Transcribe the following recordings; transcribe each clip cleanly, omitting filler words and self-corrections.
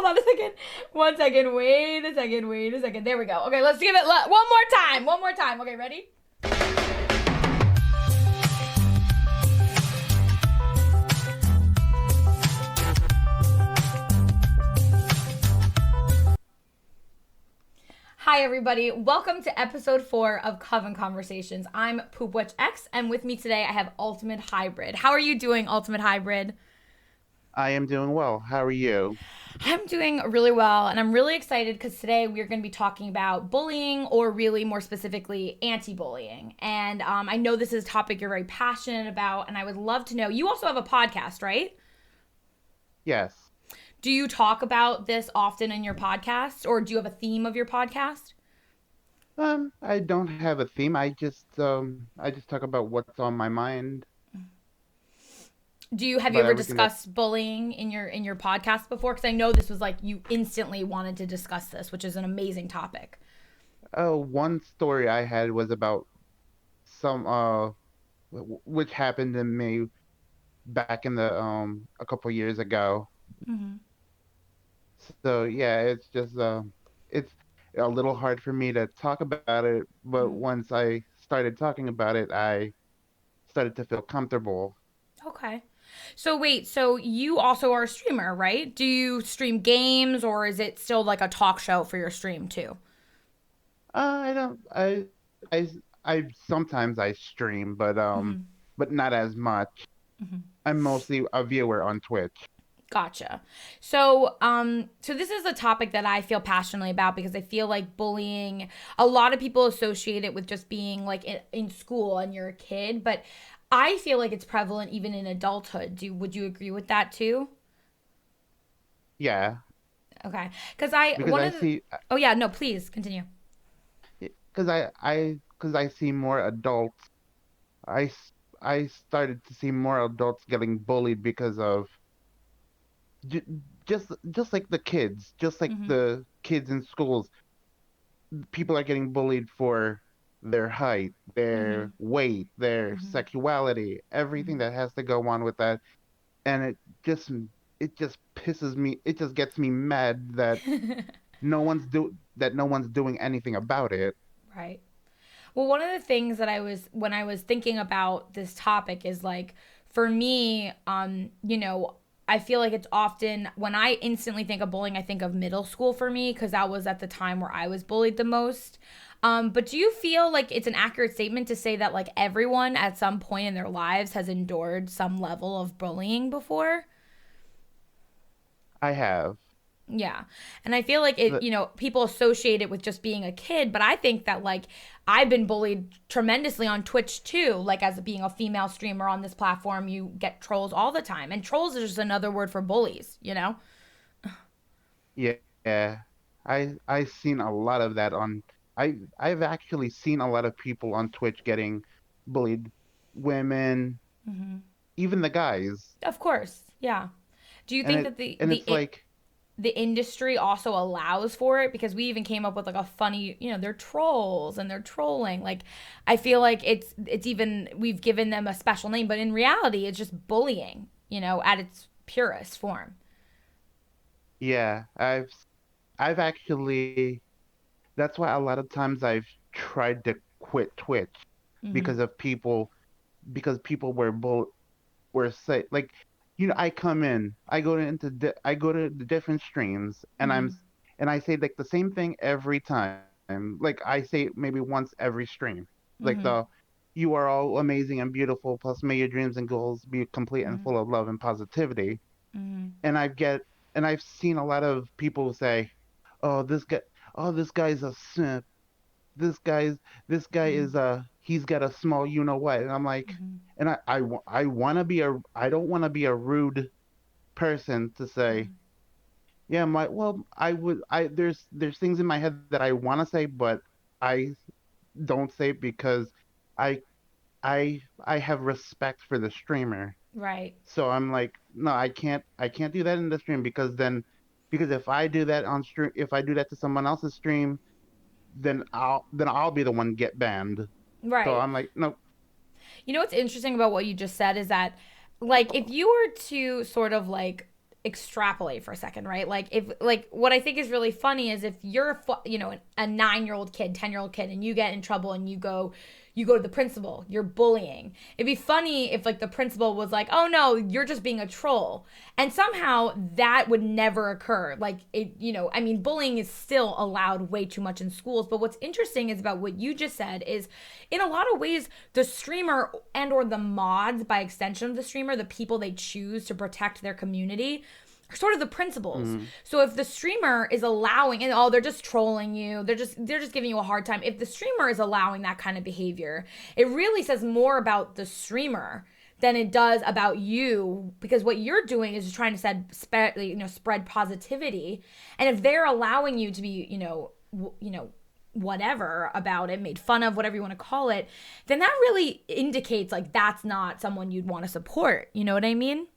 hold on a second. 1 second. Wait a second. There we go. Okay, let's give it one more time. One more time. Okay, ready? Hi, everybody. Welcome to episode 4 of Coven Conversations. I'm PoopWitchX, and with me today I have Ultimate Hybrid. How are you doing, Ultimate Hybrid? I am doing well. How are you? I'm doing really well, and I'm really excited because today we're going to be talking about bullying, or really more specifically, anti-bullying. And I know this is a topic you're very passionate about, and I would love to know. You also have a podcast, right? Yes. Do you talk about this often in your podcast, or do you have a theme of your podcast? I don't have a theme. I just talk about what's on my mind Have you about ever everything that discussed bullying in your podcast before? Because I know this was like you instantly wanted to discuss this, which is an amazing topic. one story I had was about some which happened to me back in the a couple years ago. Hmm. So yeah, it's a little hard for me to talk about it, but once I started talking about it, I started to feel comfortable. Okay. So wait, so you also are a streamer, right? Do you stream games, or is it still like a talk show for your stream too? I don't I I sometimes I stream, but not as much. I'm mostly a viewer on Twitch. Gotcha. So this is a topic that I feel passionately about because I feel like bullying, a lot of people associate it with just being like in school and you're a kid, but I feel like it's prevalent even in adulthood. Would you agree with that too? Yeah, Okay. Because I, because one I of the, see oh yeah, no, please continue. because I see more adults. I started to see more adults getting bullied because of j just like the kids, just like Mm-hmm. the kids in schools. People are getting bullied for their height, Mm-hmm. their weight, their Mm-hmm. sexuality, everything Mm-hmm. that has to go on with that. And just it just pisses me, it just gets me mad that no one's doing anything about it. Right. Well, one of the things that when I was thinking about this topic is like, for me, I feel like it's often when I instantly think of bullying, I think of middle school for me because that was at the time where I was bullied the most. But do you feel like it's an accurate statement to say that like everyone at some point in their lives has endured some level of bullying before? I have Yeah. And I feel like it, the people associate it with just being a kid, but I think that like I've been bullied tremendously on Twitch too. Like as being a female streamer on this platform, you get trolls all the time. And trolls is just another word for bullies? yeah, yeah. I've seen a lot of that on I've actually seen a lot of people on Twitch getting bullied, women, even the guys. Of course. Yeah. Do you And think it that the and it's the like, the industry also allows for it because we even came up with like a funny, they're trolls and they're trolling. Like I feel like it's even we've given them a special name, but in reality it's just bullying, at its purest form. yeah, I've actually that's why a lot of times I've tried to quit Twitch Mhm. because of people were say like, I come in, I go to the different streams, Mhm. and I say like the same thing every time. Like I say maybe once every stream, like Mhm. you are all amazing and beautiful. Plus, may your dreams and goals be complete and Mhm. full of love and positivity. Mhm. And I've seen a lot of people say, "Oh, this guy's a simp. This guy's this guy Mhm. is he's got a small you know what." And I'm like, Mhm. and I want to be a I don't want to be a rude person to say, yeah, I there's things in my head that I want to say, but I don't say it because I I have respect for the streamer. Right. So I'm like, no, I can't do that in the stream because if I do that on stream, if I do that to someone else's stream, then I'll be the one get banned. So Right. I'm like, no, You know what's interesting about what you just said is that, like, if you were to sort of like extrapolate for a second, right? Like if like what I think is really funny is if you're a 9-year-old kid, 10-year-old kid, and you get in trouble and you go to the principal, you're bullying. It'd be funny if like the principal was like, "Oh no, you're just being a troll." And somehow that would never occur. Like I mean, bullying is still allowed way too much in schools, but what's interesting is about what you just said is in a lot of ways the streamer and or the mods by extension of the streamer, the people they choose to protect their community are sort of the principles. Mm-hmm. So if the streamer is allowing and they're just trolling you, they're just giving you a hard time. If the streamer is allowing that kind of behavior, it really says more about the streamer than it does about you, because what you're doing is just trying to spread positivity. And if they're allowing you to be, whatever about it, made fun of, whatever you want to call it, then that really indicates like that's not someone you'd want to support. You know what I mean?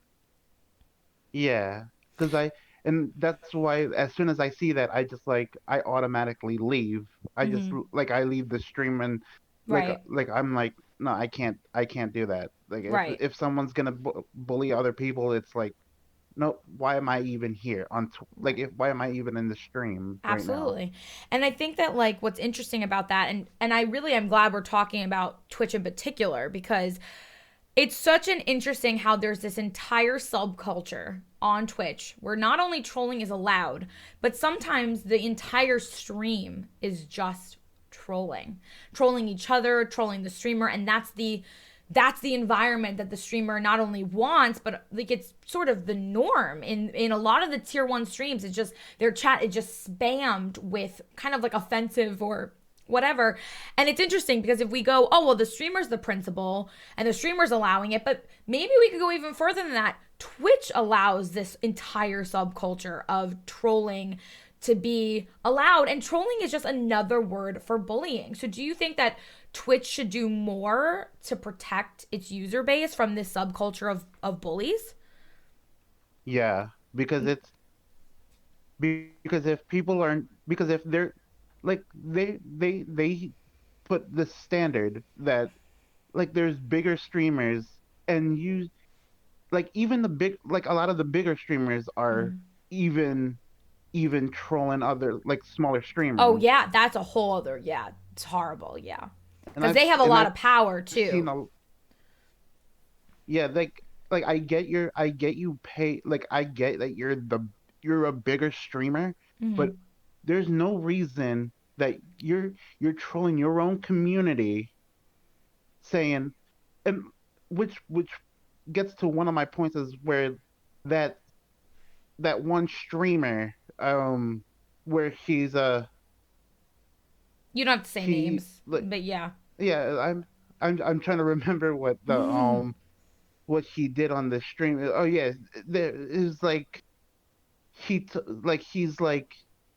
Yeah, because and that's why as soon as I see that, I just like I automatically leave. I just Mm-hmm. like I leave the stream and Right. I'm like, no, I can't do that. Like Right. if someone's gonna bully other people, it's like, no, why am I even here on like Right. if why am I even in the stream right now? Absolutely. And I think that like what's interesting about that and I really am glad we're talking about Twitch in particular because it's such an interesting how there's this entire subculture on Twitch where not only trolling is allowed, but sometimes the entire stream is just trolling. Trolling each other, trolling the streamer, and that's the environment that the streamer not only wants, but like it's sort of the norm in a lot of the tier 1 streams. It's just their chat is just spammed with kind of like offensive or whatever. And it's interesting because if we go, oh well, the streamer's the principal and the streamer's allowing it, but maybe we could go even further than that. Twitch allows this entire subculture of trolling to be allowed, and trolling is just another word for bullying. So do you think that Twitch should do more to protect its user base from this subculture of bullies? Yeah, because it's because if people aren't because if they're like they put the standard that like there's bigger streamers and you like even the big like a lot of the bigger streamers are Mm. even even trolling other like smaller Oh streamers. yeah, that's a whole other, yeah, it's horrible, yeah. And Because they have a and lot I've of power seen too. a yeah like I get you pay like I get that you're a bigger streamer, but Hmm. there's no reason that you're trolling your own community saying and which gets to one of my points is where that that one streamer where You don't have to say he names, like but yeah. yeah I'm trying to remember what he did on the stream. Oh yeah, there is like like he's like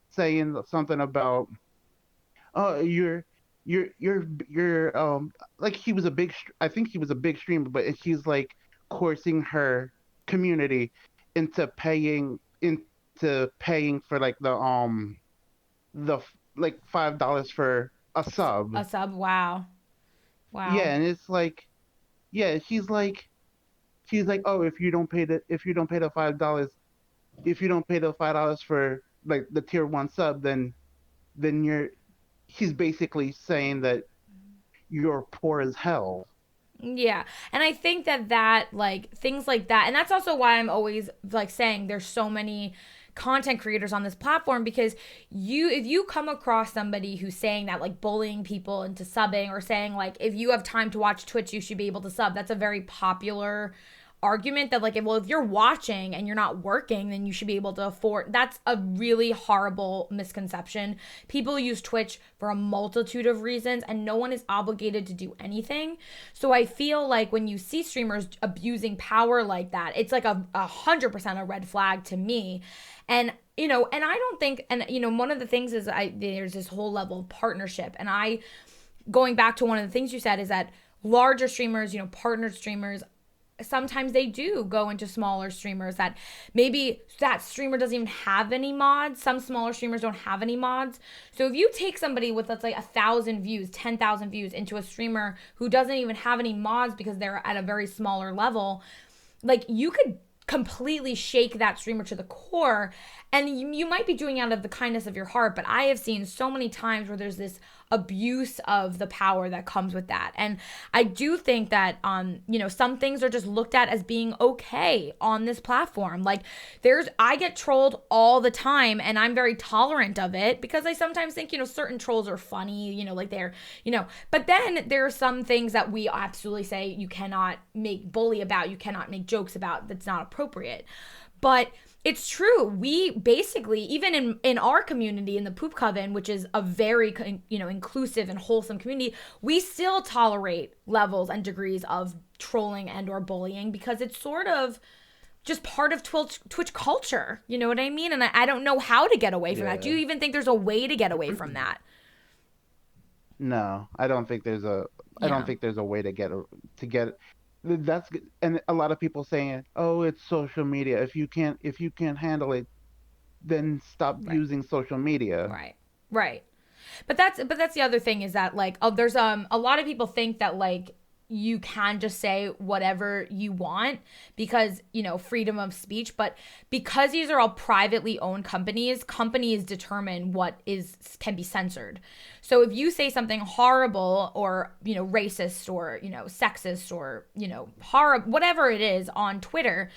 saying something about oh you're like he was a I think he was a big streamer, but he's like coercing her community into paying for like the like $5 for a sub. A sub, wow. Wow. Yeah, and it's like yeah, she's like oh if you don't pay the $5 if you don't pay the $5 for like the tier 1 sub then you're he's basically saying that you're poor as hell. Yeah. And I think that like things like that, and that's also why I'm always like saying there's so many content creators on this platform because if you come across somebody who's saying that like bullying people into subbing or saying like if you have time to watch Twitch you should be able to sub, that's a very popular argument that like if you're watching and you're not working then you should be able to afford. That's a really horrible misconception. People use Twitch for a multitude of reasons and no one is obligated to do anything. So I feel like when you see streamers abusing power like that, it's like a 100% a red flag to me. And and I don't think, and one of the things is there's this whole level of partnership, and I going back to one of the things you said is that larger streamers, partnered streamers, sometimes they do go into smaller streamers that maybe that streamer doesn't even have any mods. Some smaller streamers don't have any mods. So if you take somebody with let's say 1,000 views, 10,000 views into a streamer who doesn't even have any mods because they're at a very smaller level, like you could completely shake that streamer to the core. And you might be doing it out of the kindness of your heart, but I have seen so many times where there's this abuse of the power that comes with that. And I do think that some things are just looked at as being okay on this platform. Like I get trolled all the time and I'm very tolerant of it because I sometimes think, certain trolls are funny, like but then there are some things that we absolutely say you cannot make bully about, you cannot make jokes about, that's not appropriate. But it's true. We basically, even in our community, in the Poop Coven, which is a very, inclusive and wholesome community, we still tolerate levels and degrees of trolling and or bullying because it's sort of just part of Twitch culture. You know what I mean? And I don't know how to get away from that. Do you even think there's a way to get away from that? No, I don't think there's a. I don't think there's a way to get. That's and a lot of people saying, "Oh, it's social media. If you can't handle it, then stop Right. using social media." Right. Right. But that's the other thing is that like there's a lot of people think that like you can just say whatever you want because freedom of speech, but because these are all privately owned companies determine what can be censored. So if you say something horrible or racist or sexist or horrible, whatever it is on Twitter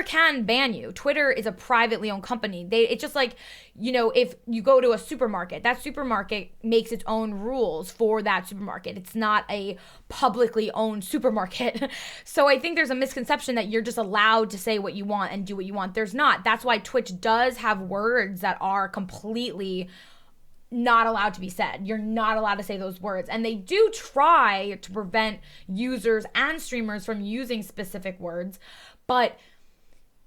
can ban you. Twitter is a privately owned company. It's just like if you go to a supermarket, that supermarket makes its own rules for that supermarket. It's not a publicly owned supermarket. So I think there's a misconception that you're just allowed to say what you want and do what you want. There's not. That's why Twitch does have words that are completely not allowed to be said. You're not allowed to say those words. And they do try to prevent users and streamers from using specific words, but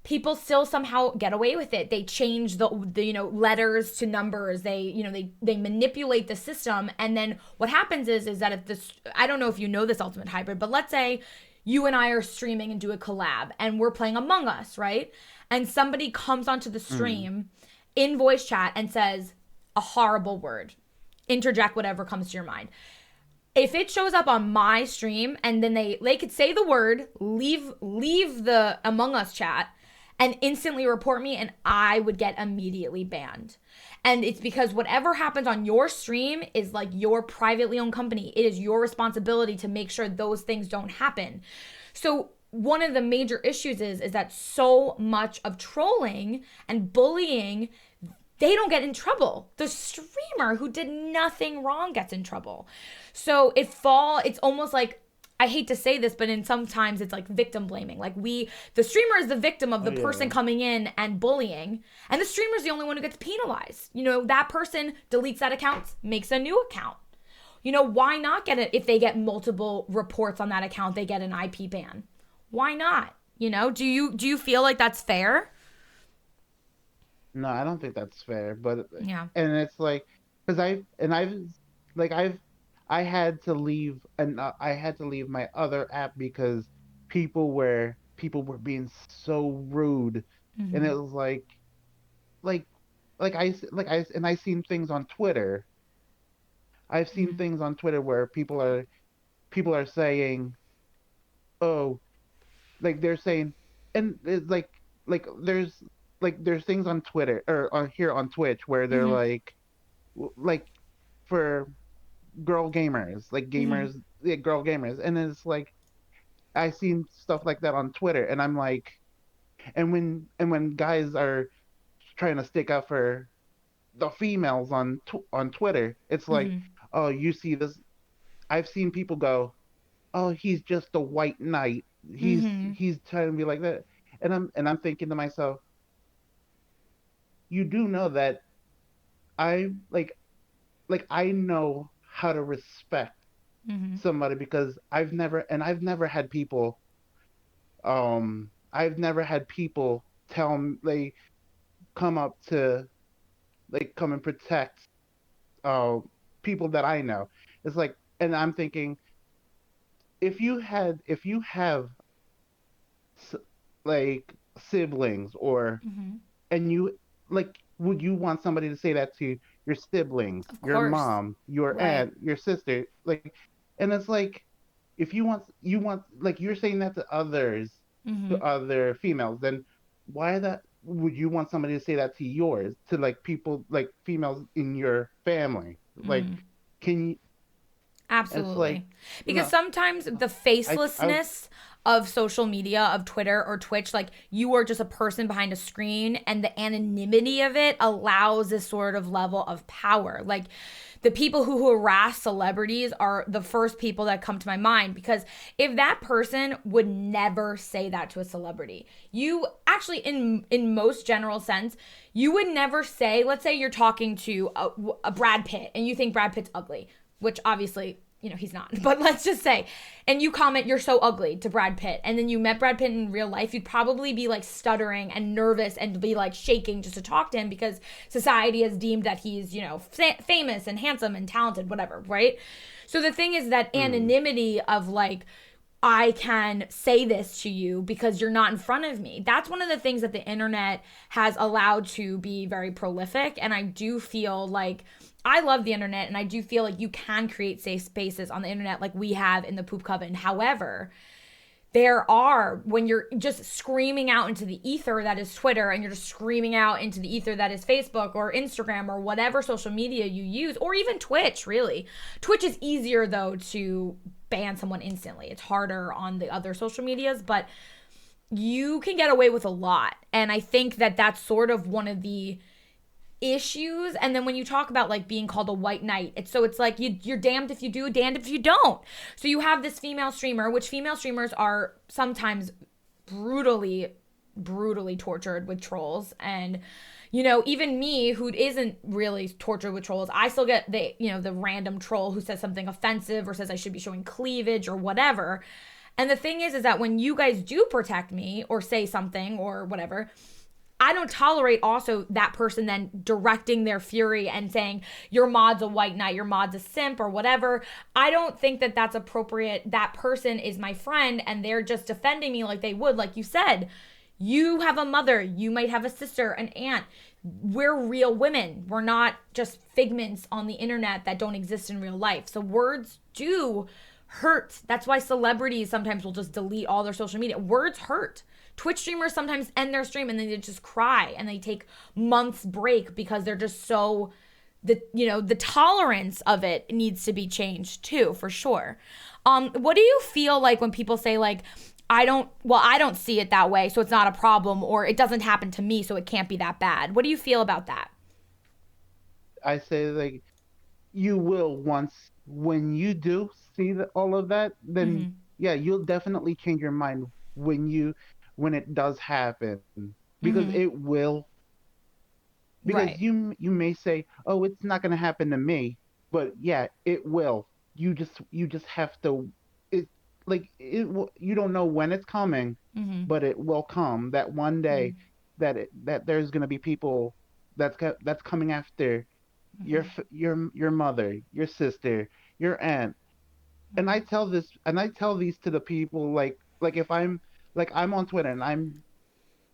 people still somehow get away with it. They change the letters to numbers. They manipulate the system, and then what happens is that if this, I don't know if you know this Ultimate Hybrid, but let's say you and I are streaming and do a collab and we're playing Among Us, right? And somebody comes onto the stream in voice chat and says a horrible word. Interject whatever comes to your mind. If it shows up on my stream and then they could say the word, leave the Among Us chat and instantly report me, and I would get immediately banned. And it's because whatever happens on your stream is like your privately owned company. It is your responsibility to make sure those things don't happen. So one of the major issues is that so much of trolling and bullying, they don't get in trouble. The streamer who did nothing wrong gets in trouble. So it's almost like, I hate to say this, but sometimes it's like victim blaming. Like the streamer is the victim of the person coming in and bullying, and the streamer is the only one who gets penalized. That person deletes that account, makes a new account. Why not get it if they get multiple reports on that account, they get an IP ban? Why not? Do you feel like that's fair? No, I don't think that's fair. But Yeah. and it's like because I had to leave and I had to leave my other app because people were being so rude, and Mm-hmm. it was like and I seen things on Twitter. I've seen Mm-hmm. things on Twitter where people are saying, oh, like they're saying, and it's there's things on Twitter or on here on Twitch where they're Mm-hmm. like for Mm-hmm. girl gamers, and it's like I seen stuff like that on Twitter, and I'm like, and when guys are trying to stick up for the females on Twitter, it's like, Mm-hmm. oh, you see this. I've seen people go, oh, he's just a white knight. He's Mm-hmm. he's trying to be like that, and I'm thinking to myself, you do know that I I know how to respect Mm-hmm. somebody because I've never had people tell me they come up to come and protect uh people that I know. It's like, and I'm thinking, if you have s- like siblings, or Mm-hmm. and you would you want somebody to say that to your siblings, Of your course. mom, your Right. aunt, your sister, and it's like, if you want, like, you're saying that to others, Mm-hmm. to other females, then why that would you want somebody to say that to yours, to like people like females in your family? Like, Mm-hmm. can you? It's like Absolutely. Because no, sometimes the I facelessness of social media, of Twitter or Twitch, like you are just a person behind a screen, and the anonymity of it allows this sort of level of power. Like the people who harass celebrities are the first people that come to my mind, because if that person would never say that to a celebrity, you actually, in most general sense, you would never say, let's say you're talking to a Brad Pitt and you think Brad Pitt's ugly, which obviously, he's not, but let's just say, and you comment, you're so ugly to Brad Pitt, and then you met Brad Pitt in real life, you'd probably be like stuttering and nervous and be like shaking just to talk to him, because society has deemed that he's, famous and handsome and talented, whatever, right? So the thing is that mm, anonymity of like, I can say this to you because you're not in front of me. That's one of the things that the internet has allowed to be very prolific. And I do feel like I love the internet, and I do feel like you can create safe spaces on the internet like we have in the Poop Coven. However, there are, when you're just screaming out into the ether that is Twitter, and you're just screaming out into the ether that is Facebook or Instagram or whatever social media you use, or even Twitch, really. Twitch is easier though to ban someone instantly. It's harder on the other social medias, but you can get away with a lot. And I think that that's sort of one of the issues. And then when you talk about like being called a white knight, it's like you're damned if you do, damned if you don't. So you have this female streamer, which female streamers are sometimes brutally tortured with trolls. And even me, who isn't really tortured with trolls, I still get the random troll who says something offensive or says I should be showing cleavage or whatever. And the thing is that when you guys do protect me or say something or whatever, I don't tolerate also that person then directing their fury and saying, your mod's a white knight, your mod's a simp or whatever. I don't think that that's appropriate. That person is my friend and they're just defending me like they would. Like you said, you have a mother, you might have a sister, an aunt. We're real women. We're not just figments on the internet that don't exist in real life. So words do hurt. That's why celebrities sometimes will just delete all their social media. Words hurt. Twitch streamers sometimes end their stream and then they just cry and they take months break because they're just so the tolerance of it needs to be changed too, for sure. What do you feel like when people say like, I don't see it that way, so it's not a problem, or it doesn't happen to me, so it can't be that bad? What do you feel about that? I say like you will once when you do see all of that, then Mm-hmm. yeah, you'll definitely change your mind when you when it does happen, because Mm-hmm. it will, because Right. you may say, oh, it's not going to happen to me, but yeah, it will. You just have to, it like you don't know when it's coming, Mm-hmm. but it will come that one day, that there's going to be people that's coming after your mother, your sister, your aunt. And I tell these to the people, like if I'm on Twitter, and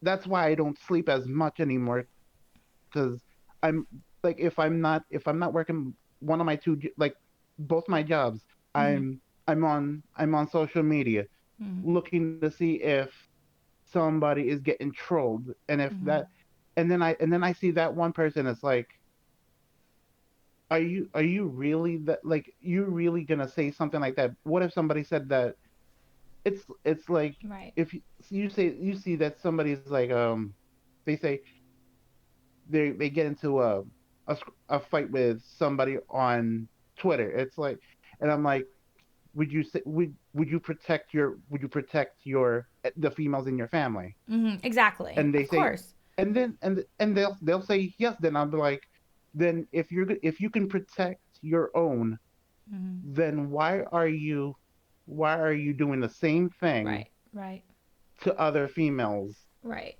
that's why I don't sleep as much anymore, because I'm like, if I'm not working one of my two like both my jobs, Mm-hmm. I'm on social media Mm-hmm. looking to see if somebody is getting trolled, and if Mm-hmm. that, and then I see that one person. It's like, are you really that, like, you really gonna say something like that? What if somebody said that? It's like, Right. if you see that somebody's like, they say they get into a fight with somebody on Twitter. It's like, and I'm like, would you protect the females in your family? Mm-hmm. Exactly. And they Of say, course. and they'll say yes. Then I'll be like, then if you can protect your own, Mm-hmm. then why are you doing the same thing Right. Right. to other females? Right.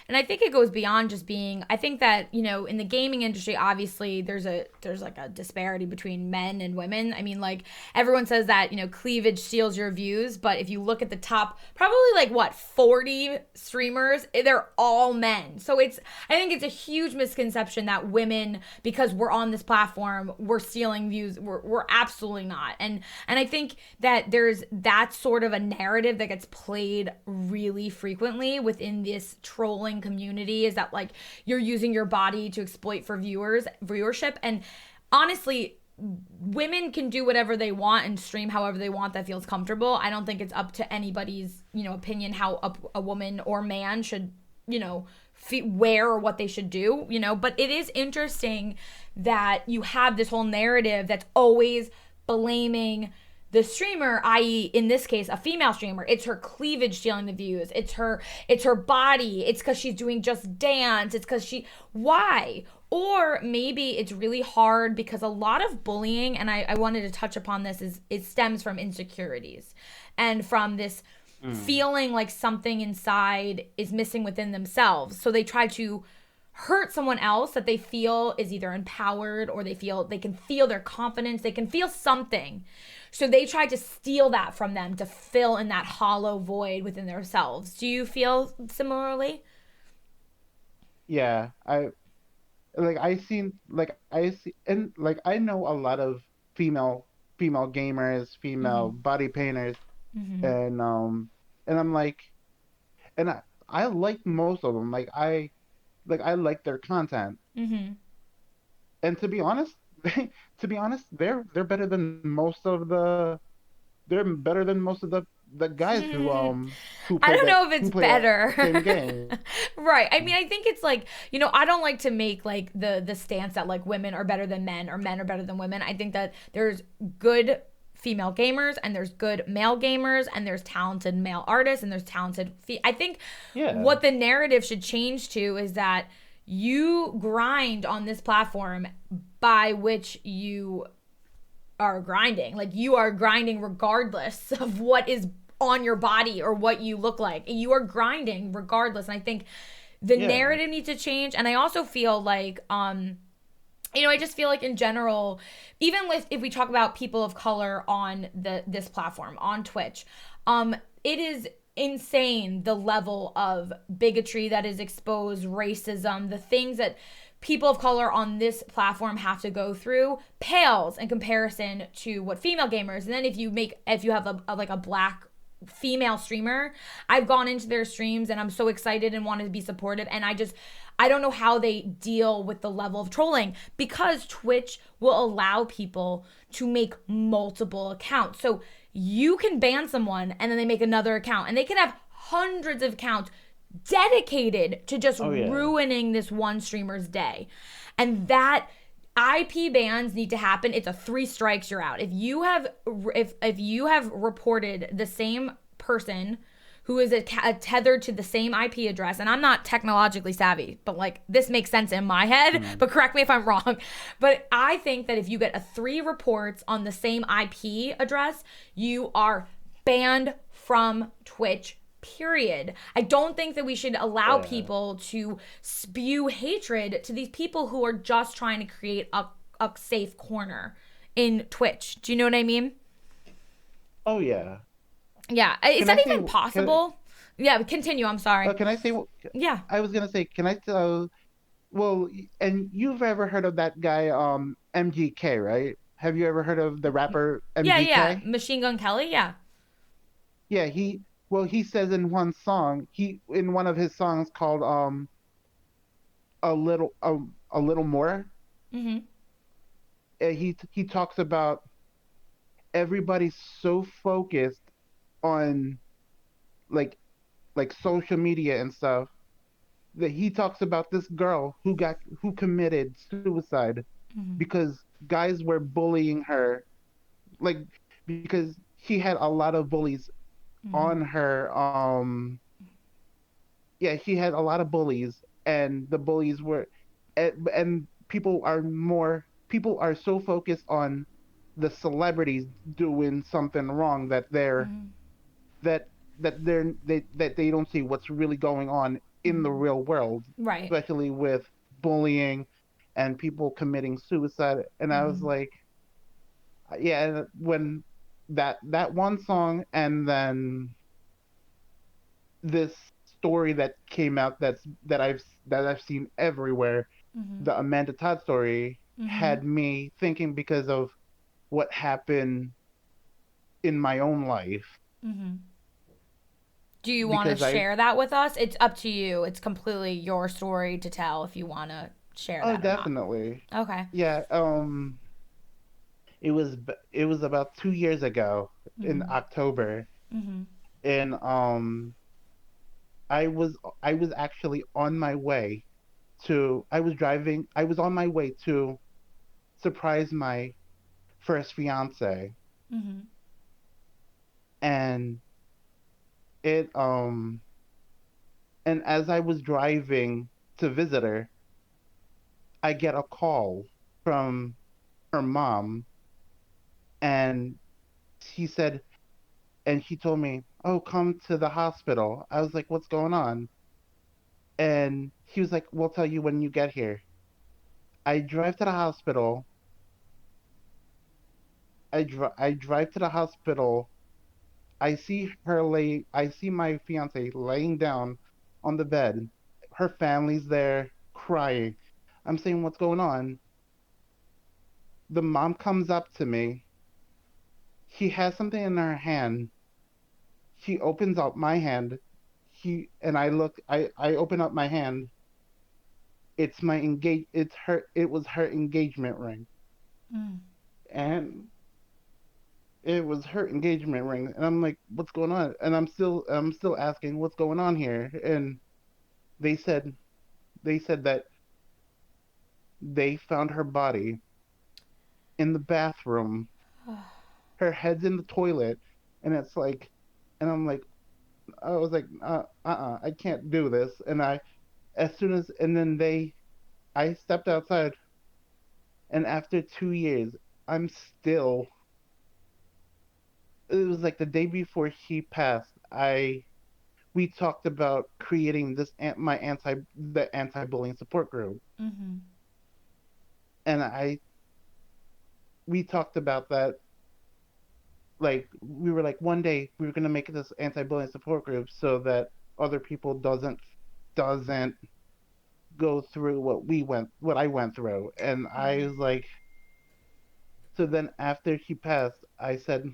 And I think it goes beyond just being, I think that, you know, in the gaming industry, obviously there's like a disparity between men and women. I mean, like everyone says that, you know, cleavage steals your views, but if you look at the top, probably like what, 40 streamers, they're all men. So I think it's a huge misconception that women, because we're on this platform, we're stealing views. We're absolutely not. And I think that there's that sort of a narrative that gets played really frequently within this trolling community, is that like you're using your body to exploit for viewership. And honestly, women can do whatever they want and stream however they want that feels comfortable. I don't think it's up to anybody's, you know, opinion how a woman or man should, you know, wear or what they should do, you know. But it is interesting that you have this whole narrative that's always blaming the streamer, i.e. in this case a female streamer. It's her cleavage stealing the views, it's her body, it's because she's doing Just Dance, it's because why? Or maybe it's really hard because a lot of bullying, and I wanted to touch upon this, is it stems from insecurities and from this feeling like something inside is missing within themselves. So they try to hurt someone else that they feel is either empowered, or they can feel their confidence, they can feel something. So they try to steal that from them to fill in that hollow void within themselves. Do you feel similarly? Yeah, I see, and like I know a lot of female gamers, female Mm-hmm. body painters, Mm-hmm. and I'm like, and I like most of them. I like their content. Mm-hmm. And to be honest, they're better than most of the guys who I play don't know if who it's play that better. same game. Right. I mean, I think it's like, you know, I don't like to make like the stance that like women are better than men or men are better than women. I think that there's good female gamers and there's good male gamers and there's talented male artists and there's talented I think Yeah. what the narrative should change to is that you grind on this platform by which you are grinding. Like you are grinding regardless of what is on your body or what you look like. You are grinding regardless. And I think the Yeah. narrative needs to change. And I also feel like you know, I just feel like in general, even with if we talk about people of color on this platform on Twitch, it is insane the level of bigotry that is exposed, racism, the things that people of color on this platform have to go through pales in comparison to what female gamers. And then if you have like a black female streamer, I've gone into their streams and I'm so excited and wanted to be supportive, and I don't know how they deal with the level of trolling, because Twitch will allow people to make multiple accounts. So you can ban someone and then they make another account, and they can have hundreds of accounts dedicated to just Oh yeah. ruining this one streamer's day. And that IP bans need to happen. It's a 3 strikes, you're out. If you have reported the same person who is tethered to the same IP address, and I'm not technologically savvy, but like this makes sense in my head, Mm. but correct me if I'm wrong. But I think that if you get 3 reports on the same IP address, you are banned from Twitch. Period. I don't think that we should allow Yeah. people to spew hatred to these people who are just trying to create a safe corner in Twitch. Do you know what I mean? Oh yeah. Yeah. Is Can that I say even can possible? Yeah, continue. I'm sorry. can I say Yeah. I was gonna say, can I tell well, and you've ever heard of that guy MGK, right? Have you ever heard of the rapper Yeah, yeah. MGK? Machine Gun Kelly, yeah. Yeah, he says in one song, he in one of his songs called a little more, Mm-hmm. he talks about everybody's so focused on like social media and stuff, that he talks about this girl who committed suicide Mm-hmm. because guys were bullying her, like because she had a lot of bullies Mm-hmm. on her. Yeah, she had a lot of bullies, and the bullies were, and people are so focused on the celebrities doing something wrong that Mm-hmm. that that they don't see what's really going on in the real world, Right. especially with bullying and people committing suicide. And I was like, yeah, when that one song and then this story that came out that I've seen everywhere, the Amanda Todd story, Mm-hmm. had me thinking because of what happened in my own life. Mm-hmm. Do you want to Because I share that with us? It's up to you. It's completely your story to tell if you want to share oh that or not. definitely Okay. yeah it was about 2 years ago in Mm-hmm. October, Mm-hmm. and I was actually on my way to I was on my way to surprise my first fiance, Mm-hmm. and it and as I was driving to visit her, I get a call from her mom, and he said and he told me, "Oh, come to the hospital." I was like, "What's going on?" And he was like, "We'll tell you when you get here." I drive to the hospital. I drive to the hospital. I see my fiance laying down on the bed. Her family's there crying. I'm saying, "What's going on?" The mom comes up to me. He has something in her hand. He opens up my hand. I open up my hand. It was her engagement ring. Mm. And it was her engagement ring. And I'm like, "What's going on?" And I'm still asking what's going on here. And they said they said that they found her body in the bathroom. Her head's in the toilet, and it's like, and I'm like, I was like, I can't do this. And I, as soon as, and then I stepped outside, and after 2 years, I'm still. It was like the day before he passed. We talked about creating the anti-bullying support group, Mm-hmm. and I we talked about that. Like we were like one day we were gonna make this anti-bullying support group so that other people doesn't go through what I went through. And I was like, so then after he passed, I said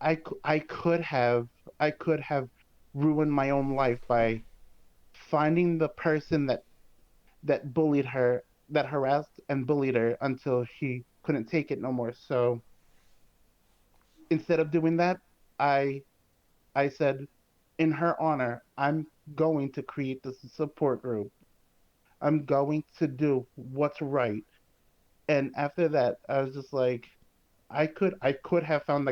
I I could have ruined my own life by finding the person that bullied her, that harassed and bullied her until she couldn't take it no more. So instead of doing that, I I said, in her honor, I'm going to create this support group. I'm going to do what's right. And after that, I was just like, I could have found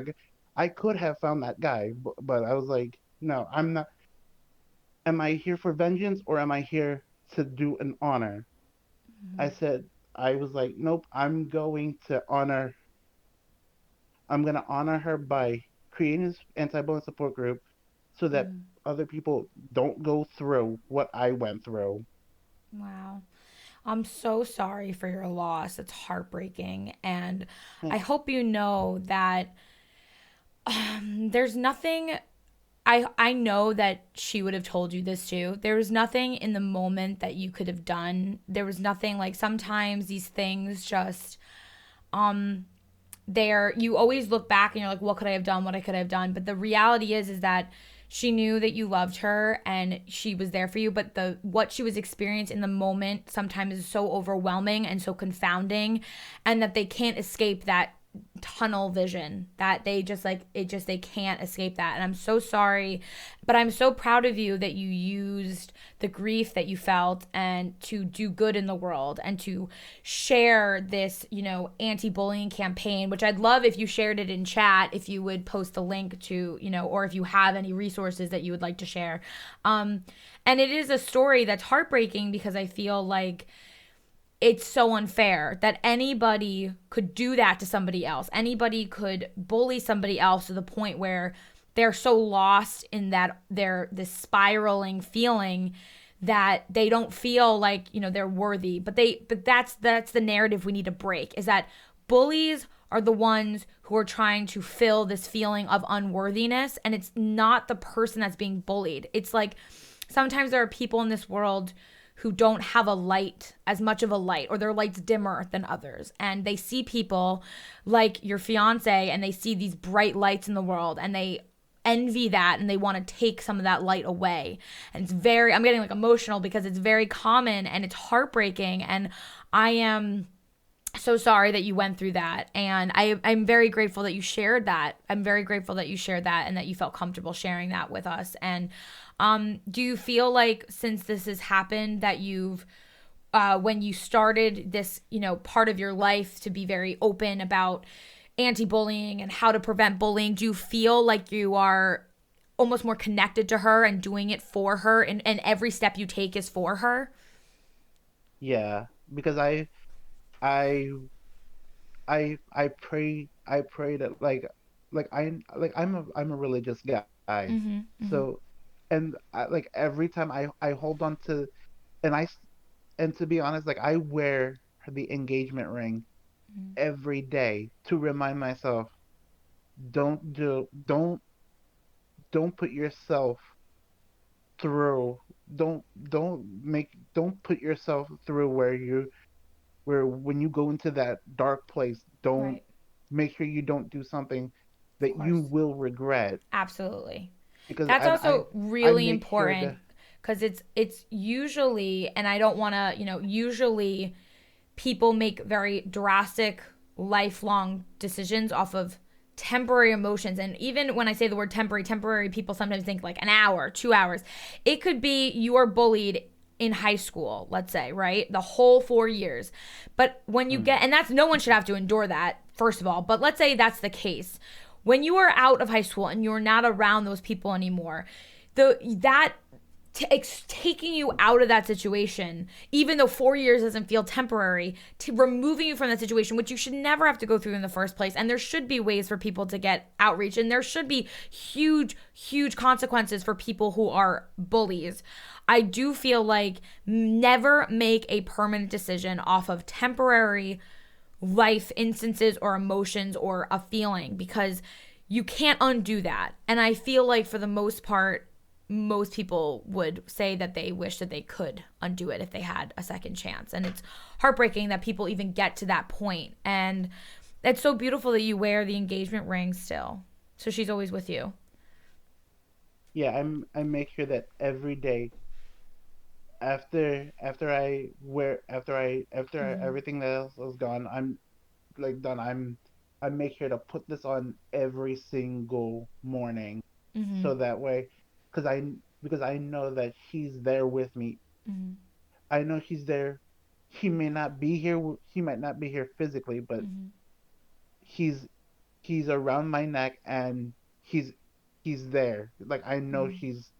I could have found that guy, but I was like, no, I'm not. Am I here for vengeance or am I here to do an honor? I said, I was like, nope, I'm going to honor her by creating this anti-bullying support group so that Mm. other people don't go through what I went through. Wow. I'm so sorry for your loss. It's heartbreaking. And Eh, I hope you know that there's nothing. I know that she would have told you this too. There was nothing in the moment that you could have done. There was nothing like sometimes these things just there you always look back and you're like what could I have done, what I could have done, but the reality is that she knew that you loved her and she was there for you, but the what she was experiencing in the moment sometimes is so overwhelming and so confounding, and that they can't escape that tunnel vision, that they just like it just they can't escape that. And I'm so sorry, but I'm so proud of you that you used the grief that you felt and to do good in the world and to share this, anti-bullying campaign, which I'd love if you shared it in chat, if you would post the link to, or if you have any resources that you would like to share. And it is a story that's heartbreaking because I feel like it's so unfair that anybody could do that to somebody else. Anybody could bully somebody else to the point where they're so lost in that they're this spiraling feeling that they don't feel like, you know, they're worthy. But that's the narrative we need to break, is that bullies are the ones who are trying to fill this feeling of unworthiness, and it's not the person that's being bullied. It's like sometimes there are people in this world who don't have a light, as much of a light, or their light's dimmer than others. And they see people like your fiance, and they see these bright lights in the world, and they envy that, and they want to take some of that light away. And it's very, I'm getting like emotional because it's very common and it's heartbreaking. And I am so sorry that you went through that. And I'm very grateful that you shared that. I'm very grateful that you shared that and that you felt comfortable sharing that with us. And do you feel like since this has happened that you've, when you started this, you know, part of your life to be very open about anti-bullying and how to prevent bullying, do you feel like you are almost more connected to her and doing it for her, and every step you take is for her? Yeah, because I I pray that I'm a religious guy. Mm-hmm. Mm-hmm. So and like every time I hold on to, and and to be honest, like I wear the engagement ring every day to remind myself, don't do don't put yourself through don't put yourself through where when you go into that dark place, don't Right. make sure you don't do something Of that you course. will regret, Absolutely. because That's also I really make sure important, to. because it's usually, and I don't want to, you know, usually people make very drastic lifelong decisions off of temporary emotions. And even when I say the word temporary, people sometimes think like an hour, 2 hours. It could be you are bullied in high school, let's say, right? The whole 4 years. But when you Mm, get, and that's, no one should have to endure that, first of all. But let's say that's the case. When you are out of high school and you're not around those people anymore, that taking you out of that situation, even though 4 years doesn't feel temporary, to removing you from that situation, which you should never have to go through in the first place. And there should be ways for people to get outreach, and there should be huge consequences for people who are bullies. I do feel like never make a permanent decision off of temporary life instances or emotions or a feeling, because you can't undo that. And I feel like for the most part, most people would say that they wish that they could undo it if they had a second chance. And it's heartbreaking that people even get to that point. And it's so beautiful that you wear the engagement ring still. So she's always with you. yeah, I make sure that every day Mm-hmm. everything else is gone, I'm like done. I make sure to put this on every single morning, Mm-hmm. so that way, because I know that he's there with me. Mm-hmm. I know he's there. He may not be here. He might not be here physically, but Mm-hmm. he's he's around my neck, and he's he's there. Like I know he's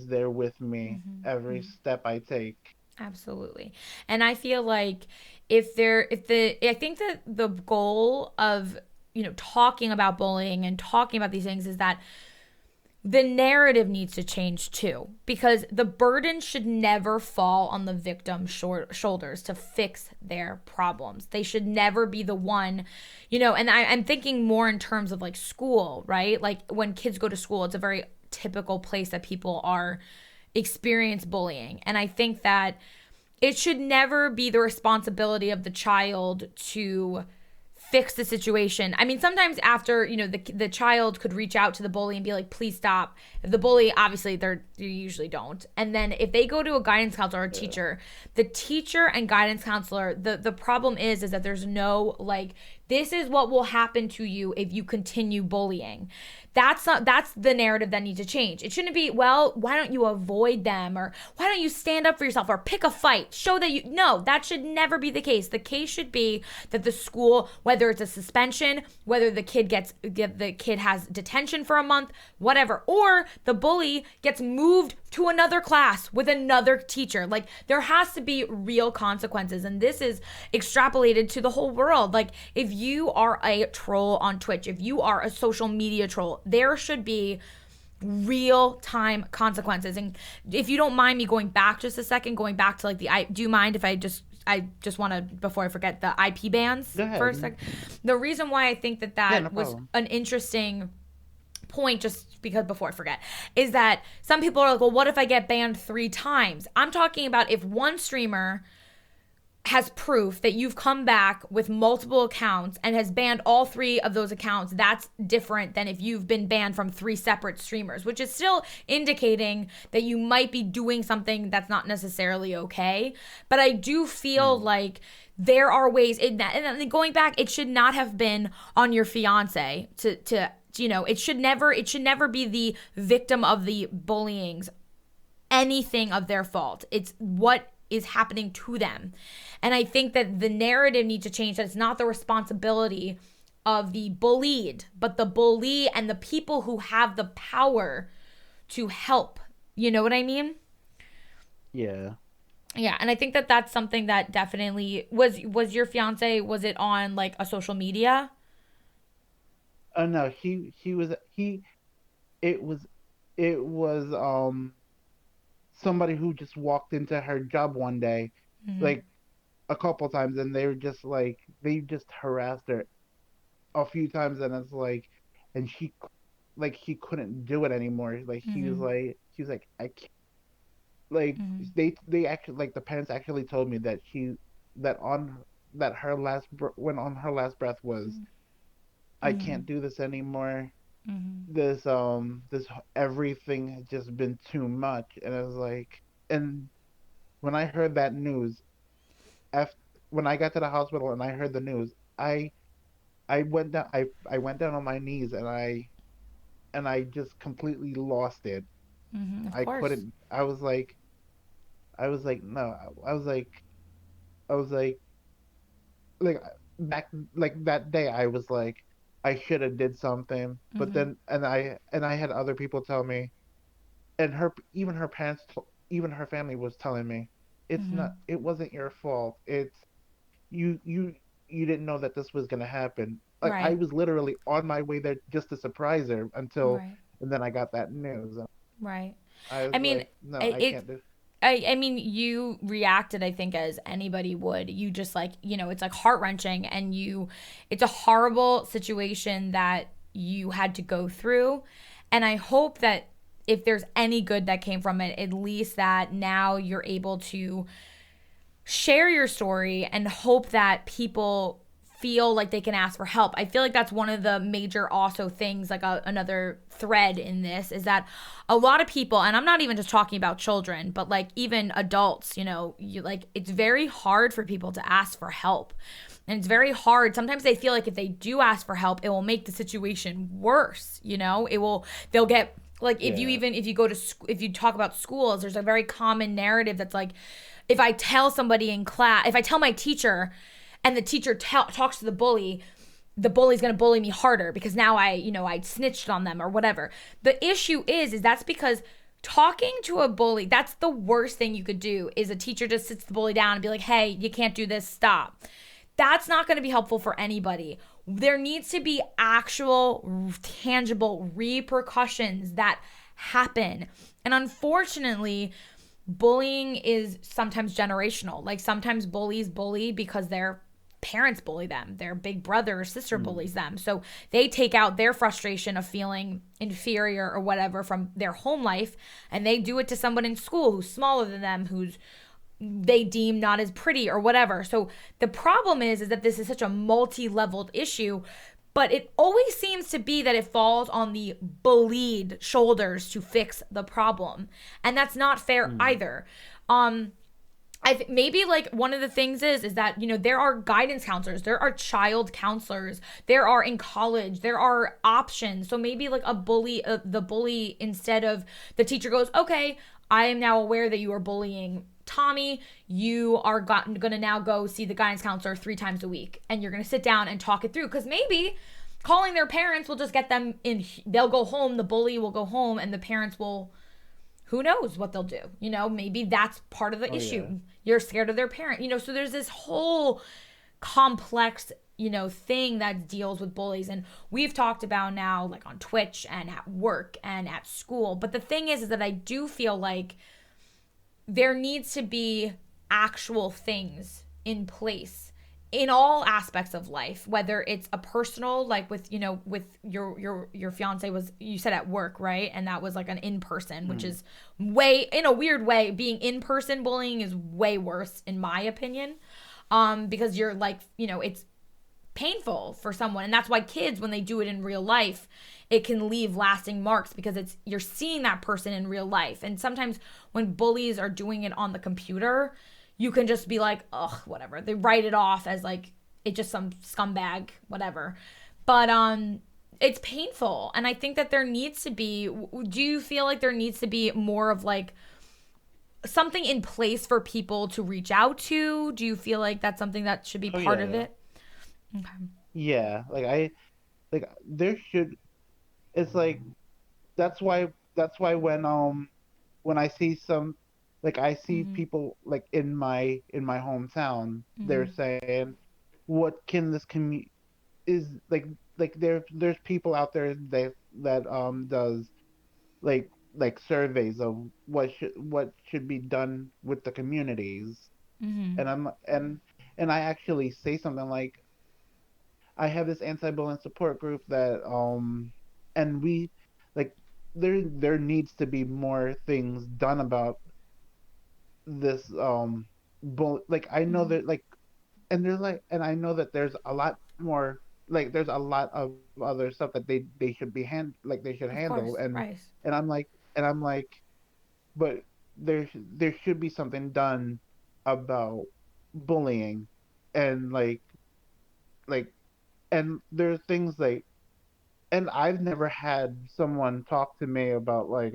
there with me every Mm-hmm. step I take. Absolutely. And I feel like I think that the goal of, you know, talking about bullying and talking about these things is that the narrative needs to change too, because the burden should never fall on the victim's shoulders to fix their problems. They should never be the one, you know. And I'm thinking more in terms of like school, right? Like when kids go to school, it's a very typical place that people are experience bullying. And I think that it should never be the responsibility of the child to fix the situation. I mean, sometimes after, you know, the child could reach out to the bully and be like, please stop. If the bully, obviously, they usually don't. And then if they go to a guidance counselor or a Yeah. teacher, the teacher and guidance counselor, the problem is that there's no like, this is what will happen to you if you continue bullying. That's the narrative that needs to change. It shouldn't be, well, why don't you avoid them, or why don't you stand up for yourself or pick a fight, show that you, no, that should never be the case. The case should be that the school, whether it's a suspension, whether the kid has detention for a month, whatever, or the bully gets moved to another class with another teacher. Like there has to be real consequences, and this is extrapolated to the whole world. Like if you are a troll on Twitch, if you are a social media troll, there should be real time consequences. And if you don't mind me going back just a second, going back to like do you mind if I just want to, before I forget, the IP bans Go for ahead. a second? The reason why I think that Yeah, no that was problem. an interesting point, just because before I forget, is that some people are like, well, what if I get banned 3 times? I'm talking about if one streamer has proof that you've come back with multiple accounts and has banned all 3 of those accounts. That's different than if you've been banned from 3 separate streamers, which is still indicating that you might be doing something that's not necessarily okay. But I do feel like there are ways in that, and going back, it should not have been on your fiance to it should never be the victim of the bullying's anything of their fault. It's what is happening to them. And I think that the narrative needs to change, that it's not the responsibility of the bullied, but the bully and the people who have the power to help. You know what I mean? Yeah. Yeah, and I think that that's something that definitely was your fiance, was it on like a social media? Oh no, he was he it was it was somebody who just walked into her job one day, Mm-hmm. like a couple times, and they were just like they just harassed her a few times, and it's like, and like he couldn't do it anymore. Like Mm-hmm. he was like I can't. Like Mm-hmm. they actually, like the parents actually told me that that on that her when on her last breath was, I Mm-hmm. can't do this anymore. Mm-hmm. This everything has just been too much. And I was like, and when I heard that news, after when I got to the hospital and I heard the news, I went down I went down on my knees, and I just completely lost it. Mm-hmm. Of I course. couldn't. I was like no. I was like back like that day I was like I should have did something. But Mm-hmm. then, and I had other people tell me, and her even her parents, even her family was telling me, Mm-hmm. it wasn't your fault. It's you you you didn't know that this was gonna happen. Like I Right. was literally on my way there just to surprise her until, Right. and then I got that news, and Right. I I was mean, like, no, I it can't do. I mean, you reacted, I think, as anybody would. You just like, it's like heart wrenching, and it's a horrible situation that you had to go through. And I hope that if there's any good that came from it, at least that now you're able to share your story and hope that people feel like they can ask for help. I feel like that's one of the major also things, like another thread in this, is that a lot of people, and I'm not even just talking about children, but like even adults, it's very hard for people to ask for help. And it's very hard. Sometimes they feel like if they do ask for help, it will make the situation worse. They'll get, like, Yeah. if you go to if you talk about schools, there's a very common narrative that's like, if I tell somebody in class, if I tell my teacher, and the teacher talks to the bully's going to bully me harder because now I snitched on them or whatever. The issue is that's because talking to a bully, that's the worst thing you could do, is a teacher just sits the bully down and be like, hey, you can't do this, stop. That's not going to be helpful for anybody. There needs to be actual tangible repercussions that happen. And unfortunately, bullying is sometimes generational. Like sometimes bullies bully because their parents bully them, their big brother or sister Mm. bullies them. So they take out their frustration of feeling inferior or whatever from their home life, and they do it to someone in school who's smaller than them, who's they deem not as pretty or whatever. So the problem is that this is such a multi-leveled issue, but it always seems to be that it falls on the bullied shoulders to fix the problem, and that's not fair Mm. either. Maybe like one of the things is that there are guidance counselors, there are child counselors, there are in college, there are options. So maybe like the bully, instead of the teacher goes, okay, I am now aware that you are bullying Tommy, you are going to now go see the guidance counselor 3 times a week, and you're going to sit down and talk it through, because maybe calling their parents will just get them in. They'll go home, the bully will go home, and the parents will, who knows what they'll do. Maybe that's part of the Oh yeah. issue. You're scared of their parent. So there's this whole complex thing that deals with bullies, and we've talked about now like on Twitch and at work and at school. But the thing is that I do feel like there needs to be actual things in place in all aspects of life, whether it's a personal, like with with your fiance, was, you said, at work, right? And that was like an in person, which Mm. is way, in a weird way, being in person bullying is way worse in my opinion, because you're like, it's painful for someone, and that's why kids, when they do it in real life, it can leave lasting marks, because you're seeing that person in real life. And sometimes when bullies are doing it on the computer, you can just be like, ugh, whatever, they write it off as like it's just some scumbag, whatever. But it's painful, and I think that there needs to be, do you feel like there needs to be more of like something in place for people to reach out to? Do you feel like that's something that should be Oh part of yeah. it? Okay. Yeah. Like there should, it's like that's why when I see some, like I see Mm-hmm. people like in my hometown, they're Mm-hmm. saying, what can this community is like there's people out there that does like surveys of what should be done with the communities. Mm-hmm. And I actually say something like, I have this anti-bullying support group that and we like there needs to be more things done about this like I know Mm-hmm. that like and there's like and I know that there's a lot more, like there's a lot of other stuff that they should be like they should Of handle. course, right. And I'm like, but there should be something done about bullying. And like and there's things and I've never had someone talk to me about like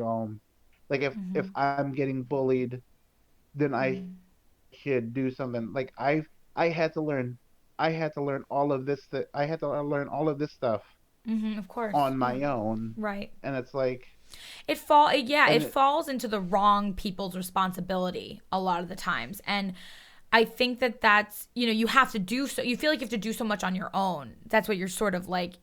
if Mm-hmm. I'm getting bullied, then I Mm-hmm. should do something. Like I had to learn I had to learn all of this stuff Mm-hmm. Of course, on yeah, my own. right. And it's like Yeah, and it it falls into the wrong people's responsibility a lot of the times. And I think that that's, you have to do so, you feel like you have to do so much on your own. That's what you're sort of like,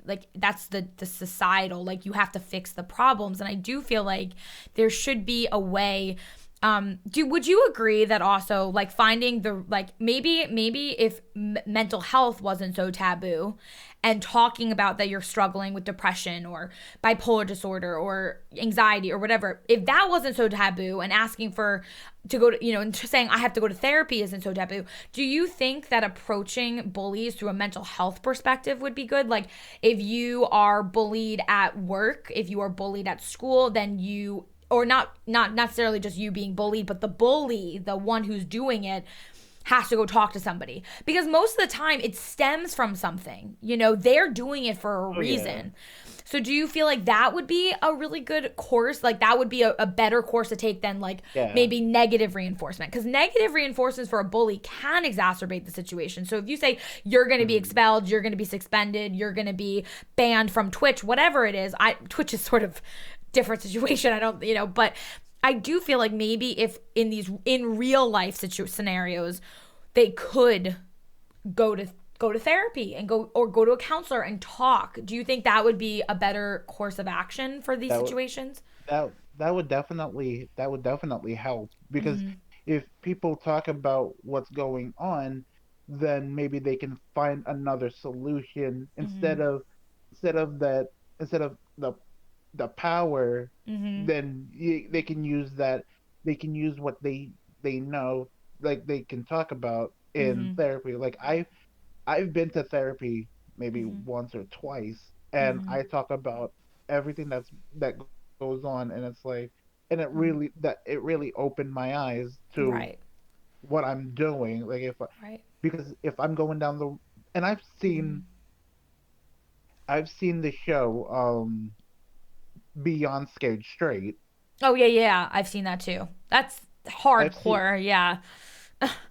like that's the societal, like you have to fix the problems. And I do feel like there should be a way. Would you agree that also, like, finding the, like, maybe if mental health wasn't so taboo, and talking about that you're struggling with depression or bipolar disorder or anxiety or whatever, if that wasn't so taboo, and asking for to go to, and saying I have to go to therapy isn't so taboo, do you think that approaching bullies through a mental health perspective would be good? Like, if you are bullied at work, if you are bullied at school, then you, or not necessarily just you being bullied, but the bully, the one who's doing it, has to go talk to somebody, because most of the time it stems from something. They're doing it for a oh yeah. reason. So do you feel like that would be a really good course? Like, that would be a better course to take than like Yeah. maybe negative reinforcement, because negative reinforcements for a bully can exacerbate the situation. So if you say you're going to be Mhm. expelled, you're going to be suspended, you're going to be banned from Twitch, whatever it is, Twitch is sort of different situation. I don't, but I do feel like maybe if in real life scenarios, they could go to go to therapy and go to a counselor and talk. Do you think that would be a better course of action for these That would situations? that would definitely help, because Mhm. if people talk about what's going on, then maybe they can find another solution, Mhm. instead of the power. Mhm. Then they can use what they know, like they can talk about in Mhm. therapy. Like I've been to therapy maybe Mhm. once or twice, and Mhm. I talk about everything that goes on. And it's like, and it really opened my eyes to Right. what I'm doing. Like Right. because if I'm going down the, and Mhm. I've seen the show Beyond Scared Straight. Oh yeah, yeah. I've seen that too. That's I've seen hardcore. Yeah.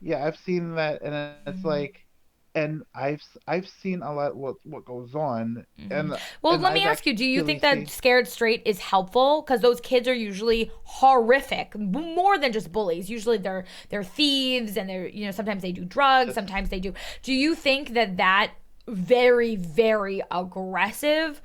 Yeah, I've seen that, and it's like, and I've seen a lot what goes on, Hmm. and Well, let me I've ask you, do you actually think that seen scared straight is helpful? Because those kids are usually horrific, more than just bullies. Usually they're thieves, and they're, sometimes they do drugs, yes. sometimes they do. Do you think that very, very aggressive,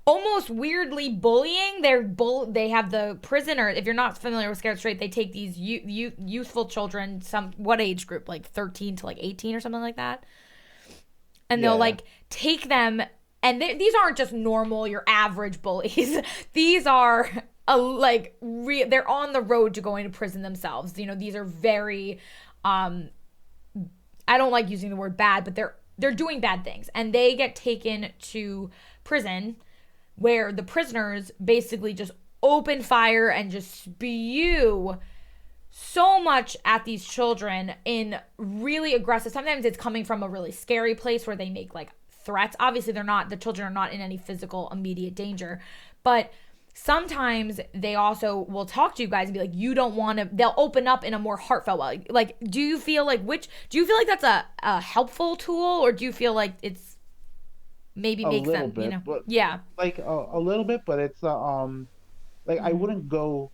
almost weirdly bullying, they have the prisoner. If you're not familiar with scared straight, they take these youthful children, some what age group, like 13 to like 18 or something like that, and they'll Yeah. like take them, and these aren't just normal your average bullies. These are they're on the road to going to prison themselves. These are very, um I don't like using the word bad, but they're doing bad things, and they get taken to prison, where the prisoners basically just open fire and just spew so much at these children in really aggressive. Sometimes it's coming from a really scary place where they make like threats. Obviously, the children are not in any physical immediate danger, but sometimes they also will talk to you guys and be like, you don't want to. They'll open up in a more heartfelt way. Like, do you feel like that's a helpful tool, or do you feel like it's maybe A makes little them, bit, but yeah. like a little bit, but it's like I Mm-hmm. wouldn't go.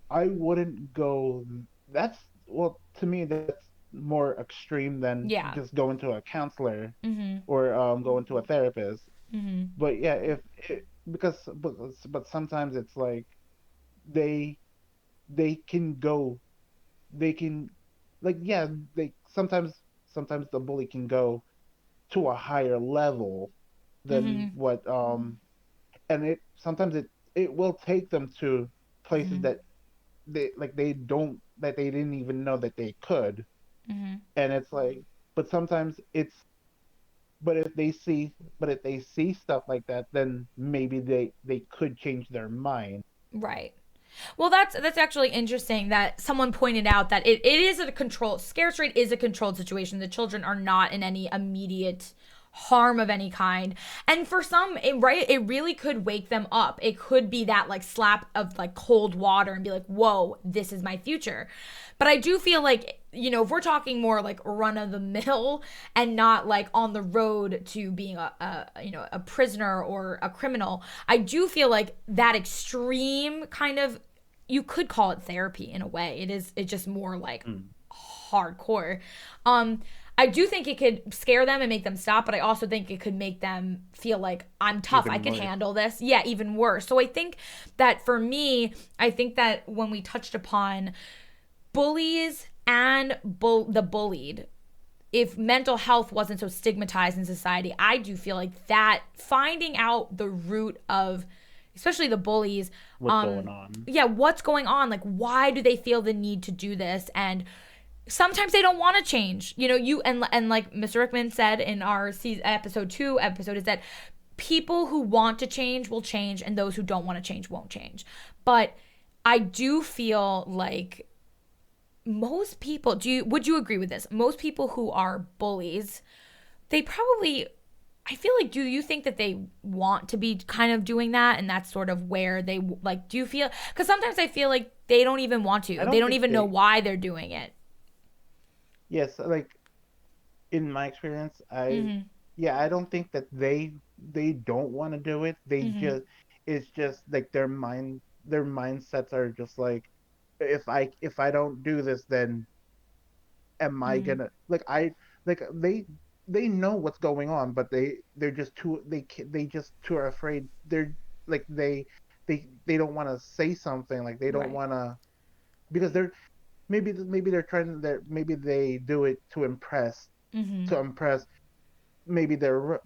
I wouldn't go. That's well to me that's more extreme than Yeah. just going to a counselor Mm-hmm. or going to a therapist. Mm-hmm. But yeah, if it, because but sometimes it's like they they can go they can like yeah they sometimes the bully can go to a higher level than Mm-hmm. what and it will take them to places Mm-hmm. that they didn't even know that they could, Mm-hmm. and it's like but sometimes it's but if they see stuff like that, then maybe they could change their mind. Right. Well, that's actually interesting that someone pointed out that it is a control. Scare straight is a controlled situation. The children are not in any immediate harm of any kind, and for some, it really could wake them up. It could be that like slap of like cold water and be like, whoa, this is my future. But I do feel like, if we're talking more like run of the mill and not like on the road to being a prisoner or a criminal, I do feel like that extreme kind of, you could call it therapy in a way. It's just more like Mm. hardcore. Um, I do think it could scare them and make them stop, but I also think it could make them feel like, I'm tough. I Even can worse. handle this. Yeah, even worse. So I think that for me, I think that when we touched upon bullies and the bullied, if mental health wasn't so stigmatized in society, I do feel like that finding out the root of, especially the bullies, What's going on? yeah, what's going on, like why do they feel the need to do this, and sometimes they don't want to change. And like Mr. Rickman said in our episode 2 episode, is that people who want to change will change, and those who don't want to change won't change. But I do feel like most people, would you agree with this? Most people who are bullies, they probably, I feel like, do you think that they want to be kind of doing that, and that's sort of where they like, do you feel, because sometimes I feel like they don't even want I to, they don't don't think even know they why they're doing it. yes, like in my experience, Mhm. I don't think that they don't want to do it. They Mhm. just it's just like their mindsets are just like if I don't do this, then am I Mhm. gonna like they know what's going on, but they're just too they just too are afraid. They're like they don't want to say something, like they don't Right. want to because maybe they're trying that maybe they do it Mhm. to impress maybe they're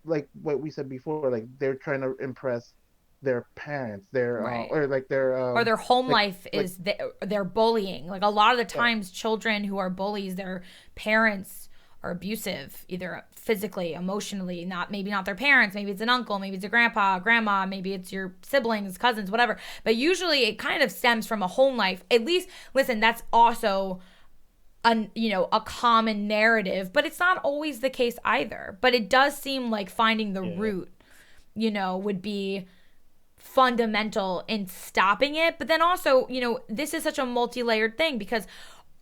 like what we said before, like they're trying to impress their parents, their Right. or like their Or their home like life like is they're bullying. Like a lot of the yeah, times, children who are bullies, their parents are abusive, either physically, emotionally. Not maybe not their parents. Maybe it's an uncle. Maybe it's a grandpa, grandma. Maybe it's your siblings, cousins, whatever. But usually, it kind of stems from a home life. At least, listen, that's also a common narrative, but it's not always the case either. But it does seem like finding the yeah, root, would be fundamental in stopping it. But then also, this is such a multi-layered thing, because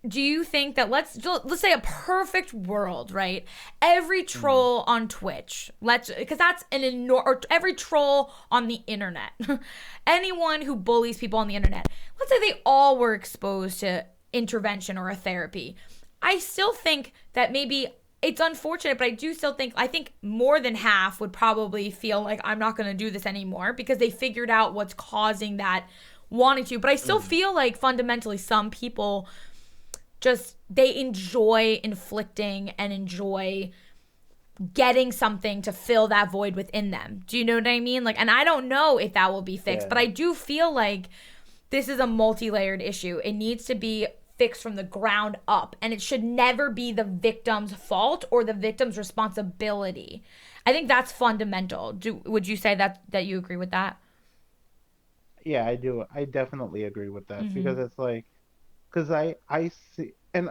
do you think that let's say a perfect world, right? Every Mm. troll on Twitch, because that's an enormous, or every troll on the internet, anyone who bullies people on the internet, let's say they all were exposed to intervention or a therapy. I still think that maybe it's unfortunate, but I think more than half would probably feel like I'm not going to do this anymore because they figured out what's causing that wanting to. But I still Mm. feel like fundamentally some people just they enjoy inflicting and enjoy getting something to fill that void within them. Do you know what I mean? Like, and I don't know if that will be fixed, but Yeah. I do feel like this is a multi-layered issue. It needs to be fixed from the ground up, and it should never be the victim's fault or the victim's responsibility. I think that's fundamental. Would you say that you agree with that? Yeah, I do. I definitely agree with that because Mhm. it's like, because I see, and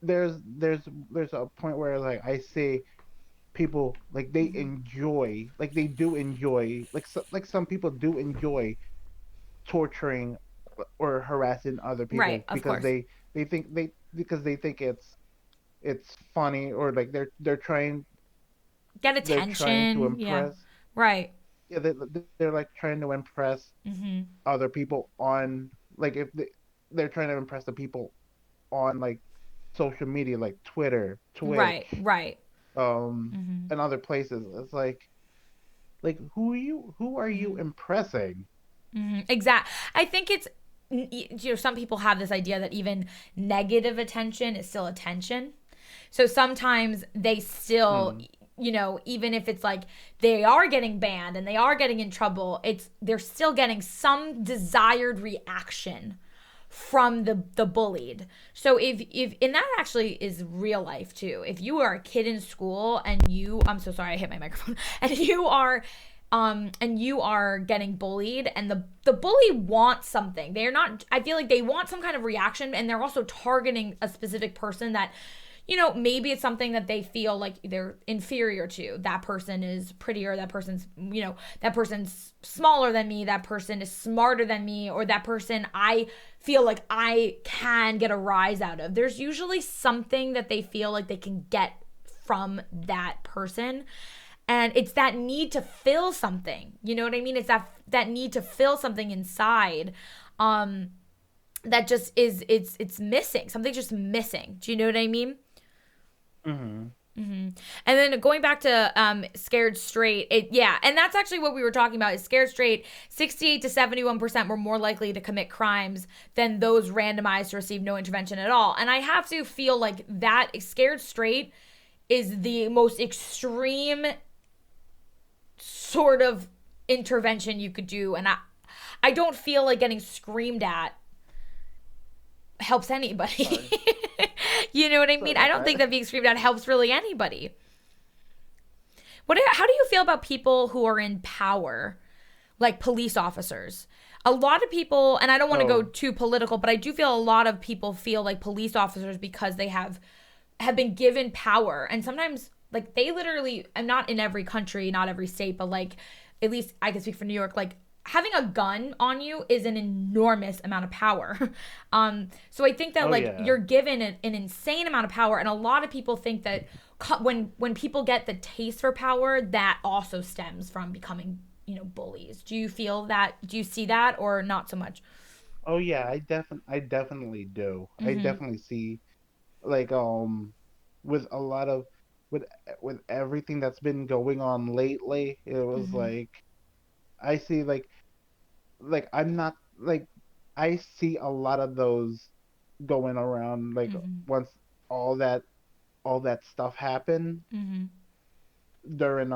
there's a point where like I see people like they enjoy, like they do enjoy, like some people do enjoy torturing or harassing other Right, people of because course. they think it's funny, or like Get they're trying to attention. Yeah. impress. Right. Yeah, they're like trying to impress Mhm. other people on, like, if they're trying to impress the people on like social media, like Twitter, Right. Twitch, Right. um Mhm. and other places. It's like who are you Mhm. impressing? Exact. I think it's some people have this idea that even negative attention is still attention. So sometimes they still, Mm. even if it's like they are getting banned and they are getting in trouble, they're still getting some desired reaction from the bullied. So if and that actually is real life too. If you are a kid in school and I'm so sorry I hit my microphone and you are getting bullied and the bully wants something. They're not I feel like they want some kind of reaction, and they're also targeting a specific person that maybe it's something that they feel like they're inferior to. That person is prettier, that person's smaller than me, that person is smarter than me, or that person I feel like I can get a rise out of. There's usually something that they feel like they can get from that person, and it's that need to fill something. You know what I mean? It's that need to fill something inside, um that just is it's missing. Something's just missing. Do you know what I mean? Mm-hmm. And then going back to scared straight, yeah, and that's actually what we were talking about. Is scared straight 68 to 71% were more likely to commit crimes than those randomized to receive no intervention at all. And I have to feel like that scared straight is the most extreme sort of intervention you could do, and I don't feel like getting screamed at helps anybody. Sorry. You know what I mean? I So don't think that being screamed at helps really anybody. How do you feel about people who are in power, like police officers? A lot of people, and I don't want to go oh too political, but I do feel a lot of people feel like police officers because they have been given power, and sometimes like they literally, I'm not in every country, not every state, but like at least I can speak for New York, like having a gun on you is an enormous amount of power. So I think that oh like yeah. you're given an insane amount of power, and a lot of people think that when people get the taste for power, that also stems from becoming bullies. Do you feel that? Do you see that, or not so much? Oh yeah, I definitely do. I Mm-hmm. definitely see, like, with a lot of, with with everything that's been going on lately, it was Mm-hmm. like I see, like I'm not like I see a lot of those going around, like, Mm-hmm. once all that all that stuff happened Mm-hmm. during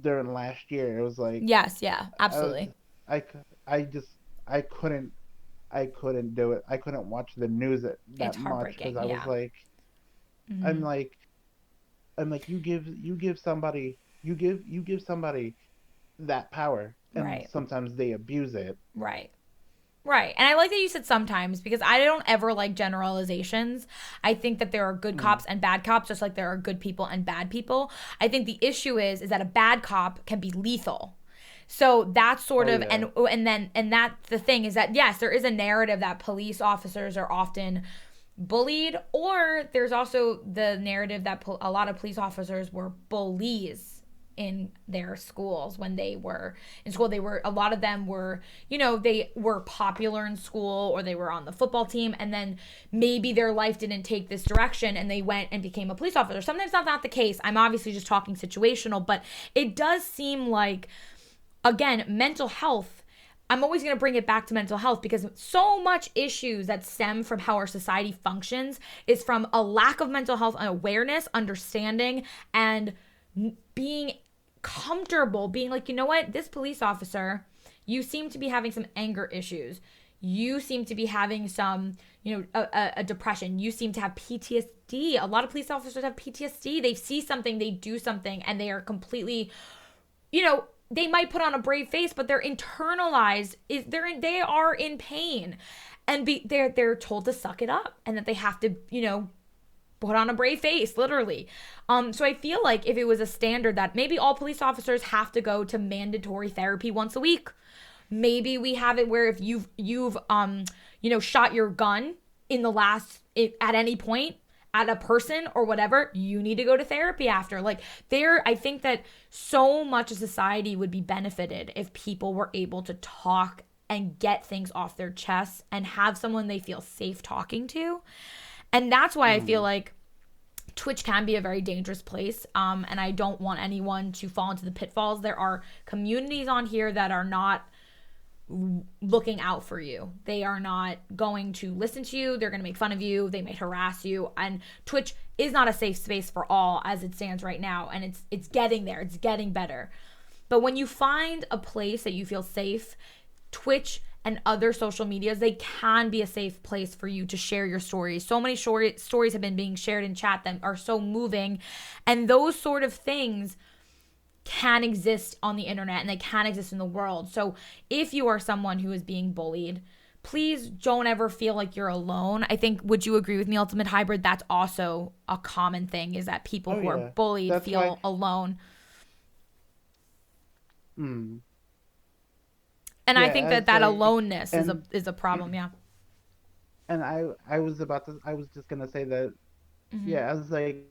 during last year. It was like Yes. Yeah. I was Absolutely. I just I couldn't I couldn't do it. I couldn't watch the news It's that much because heartbreaking. I was Yeah. like, I'm Mm-hmm. like I'm like, you give somebody that power, and Right. sometimes they abuse it. Right. Right. And I like that you said sometimes, because I don't ever like generalizations. I think that there are good Mm. cops and bad cops, just like there are good people and bad people. I think the issue is that a bad cop can be lethal. So that's sort Oh of, yeah. and that's the thing, is that yes, there is a narrative that police officers are often bullied, or there's also the narrative that a lot of police officers were bullies in their schools. When they were in school, they were, a lot of them were, they were popular in school, or they were on the football team, and then maybe their life didn't take this direction and they went and became a police officer. Sometimes that's not the case. I'm obviously just talking situational, but it does seem like, again, mental health, I'm always going to bring it back to mental health, because so much issues that stem from how our society functions is from a lack of mental health awareness, understanding, and being comfortable being like, you know what, this police officer, you seem to be having some anger issues. You seem to be having some, a depression. You seem to have PTSD. A lot of police officers have PTSD. They see something, they do something, and they are completely, they might put on a brave face, but they're internalized. They are in pain, and they're told to suck it up, and that they have to, put on a brave face, literally. So I feel like if it was a standard that maybe all police officers have to go to mandatory therapy once a week, maybe we have it where if you've shot your gun in the last at any point at a person or whatever, you need to go to therapy after. Like, I think that so much of society would be benefited if people were able to talk and get things off their chests and have someone they feel safe talking to. And that's why I feel Mm. like Twitch can be a very dangerous place. And I don't want anyone to fall into the pitfalls. There are communities on here that are not looking out for you. They are not going to listen to you. They're going to make fun of you. They might harass you. And Twitch is not a safe space for all as it stands right now. And it's getting there. It's getting better. But when you find a place that you feel safe, Twitch and other social medias, they can be a safe place for you to share your stories. So many stories have been being shared in chat that are so moving. And those sort of things can exist on the internet, and they can exist in the world. So if you are someone who is being bullied, please don't ever feel like you're alone. I think, would you agree with me, Ultimate Hybrid? That's also a common thing, is that people Oh who are yeah. bullied That's why. feel alone. Mm, And I yeah, think that as that like, aloneness is a and is a problem, yeah. I was just gonna say that, Mhm. yeah, as like,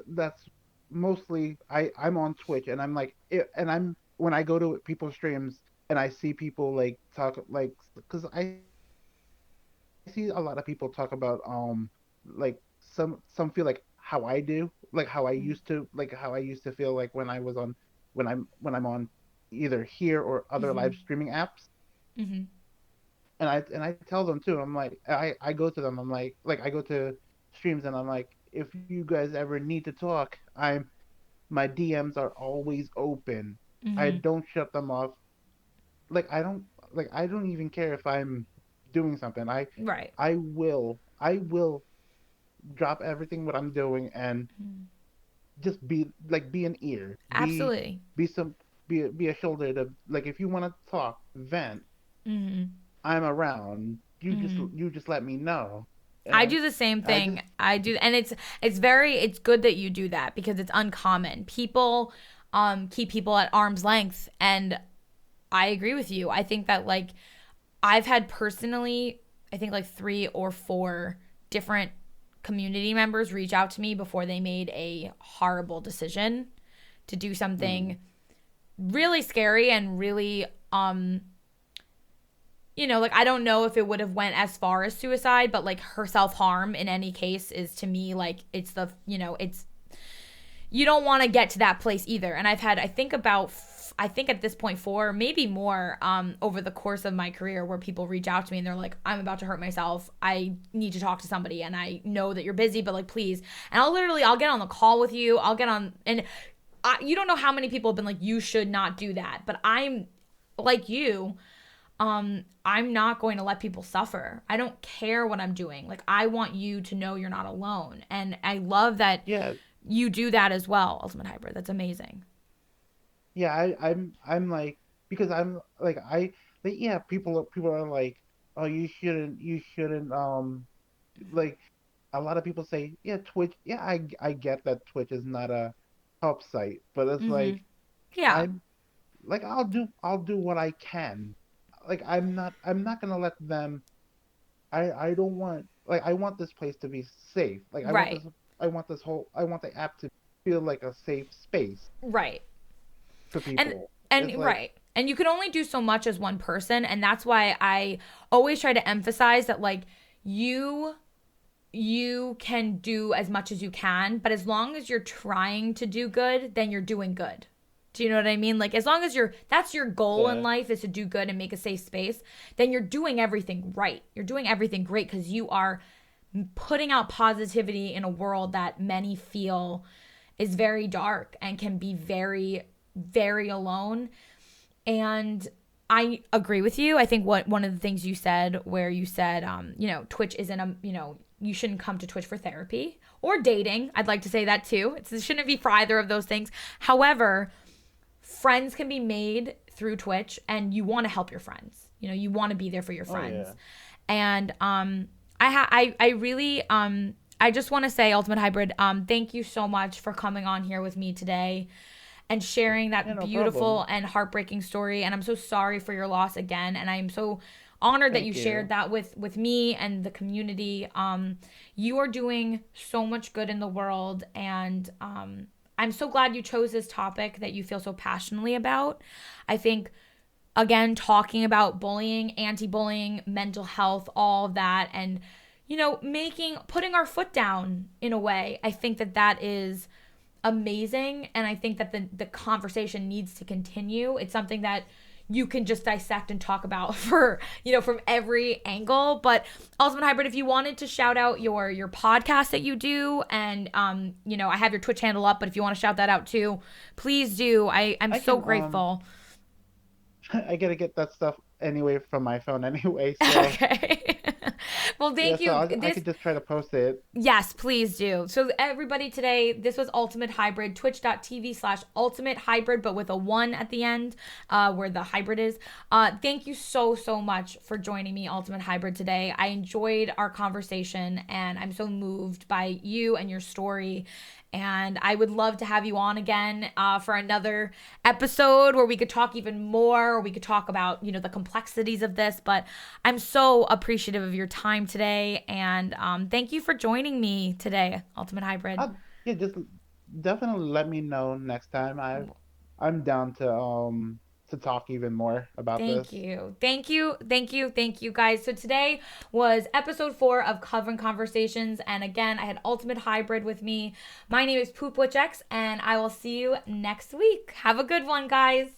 that's mostly, I'm on Twitch, and I'm like and I'm when I go to people's streams and I see people like talk like, because I see a lot of people talk about like, some feel like how I do, like how I used to feel like when I was on, when I'm on either here or other live Mhm. streaming apps. Mhm. And I tell them too. I'm like, I go to them. I'm like I go to streams, and I'm like, if you guys ever need to talk, my DMs are always open. I Mhm. don't shut them off. Like, I don't even care if I'm doing something. Right. I will drop everything what I'm doing and Mhm. just be an ear, Absolutely. be some be a shoulder to, like, if you want to talk, vent, Mhm. I'm around. Mhm. You just let me know. I And do the same I thing. just I do, and it's good that you do that, because it's uncommon. People keep people at arm's length, and I agree with you. I think that, like, I've had personally, I think like 3 or 4 different community members reach out to me before they made a horrible decision to do mm, something really scary and really like, I don't know if it would have went as far as suicide, but like, her self-harm in any case is, to me, like, it's the, it's, you don't want to get to that place either. And I've had, I think at this point 4, maybe more, over the course of my career, where people reach out to me and they're like, I'm about to hurt myself. I need to talk to somebody, and I know that you're busy, but like, please. And I'll get on the call with you. I'll get on, and you don't know how many people have been like, you should not do that. But I'm like you. I'm not going to let people suffer. I don't care what I'm doing. Like, I want you to know you're not alone. And I love that yeah, you do that as well, Ultimate Hybrid. That's amazing. yeah. I'm like, because I'm like, yeah. People are like, oh, you shouldn't like, a lot of people say, yeah, Twitch. Yeah, I get that Twitch is not a help site, but it's Mm-hmm. like, Yeah. I'm like I'll do what I can. Like I'm not gonna let them. I don't want, like, I want this place to be safe. Like Right. I want the app to feel like a safe space Right. for And people. It's like, right. And you can only do so much as one person, and that's why I always try to emphasize that like you you can do as much as you can, but as long as you're trying to do good, then you're doing good. Do you know what I mean? Like as long as that's your goal in yeah, life is to do good and make a safe space, then you're doing everything right. You're doing everything great cuz you are putting out positivity in a world that many feel is very dark and can be very very alone. And I agree with you. I think what one of the things you said, where you said, Twitch isn't you shouldn't come to Twitch for therapy or dating. I'd like to say that too. It shouldn't be for either of those things. However, friends can be made through Twitch, and you want to help your friends. You want to be there for your oh friends. yeah, And I really I just want to say, Ultimate Hybrid, thank you so much for coming on here with me today and sharing yeah, that no beautiful problem. and heartbreaking story. And I'm so sorry for your loss again. And I am so honored that you Thank shared you. that with me and the community. You are doing so much good in the world, and I'm so glad you chose this topic that you feel so passionately about. I think again, talking about bullying, anti-bullying, mental health, all of that, and putting our foot down in a way. I think that is amazing, and I think that the conversation needs to continue. It's something that you can just dissect and talk about for from every angle. But Ultimate Hybrid, if you wanted to shout out your podcast that you do, and I have your Twitch handle up, but if you want to shout that out too, please do. I'm I so can grateful. I gotta get that stuff anyway from my phone anyway. So Okay. Well, yeah, thank so you. I could just try to post it. Yes, please do. So, everybody, today, this was Ultimate Hybrid, twitch.tv/Ultimate Hybrid, but with a 1 at the end, where the hybrid is. Thank you so, so much for joining me, Ultimate Hybrid, today. I enjoyed our conversation, and I'm so moved by you and your story. And I would love to have you on again for another episode where we could talk even more, or we could talk about, the complexities of this. But I'm so appreciative of your time today. And thank you for joining me today, Ultimate Hybrid. Yeah, just definitely let me know next time. I'm down to talk even more about Thank this. you. Thank you. Thank you. Thank you, guys. So today was episode 4 of Coven Conversations. And again, I had Ultimate Hybrid with me. My name is PoopWitchX, and I will see you next week. Have a good one, guys.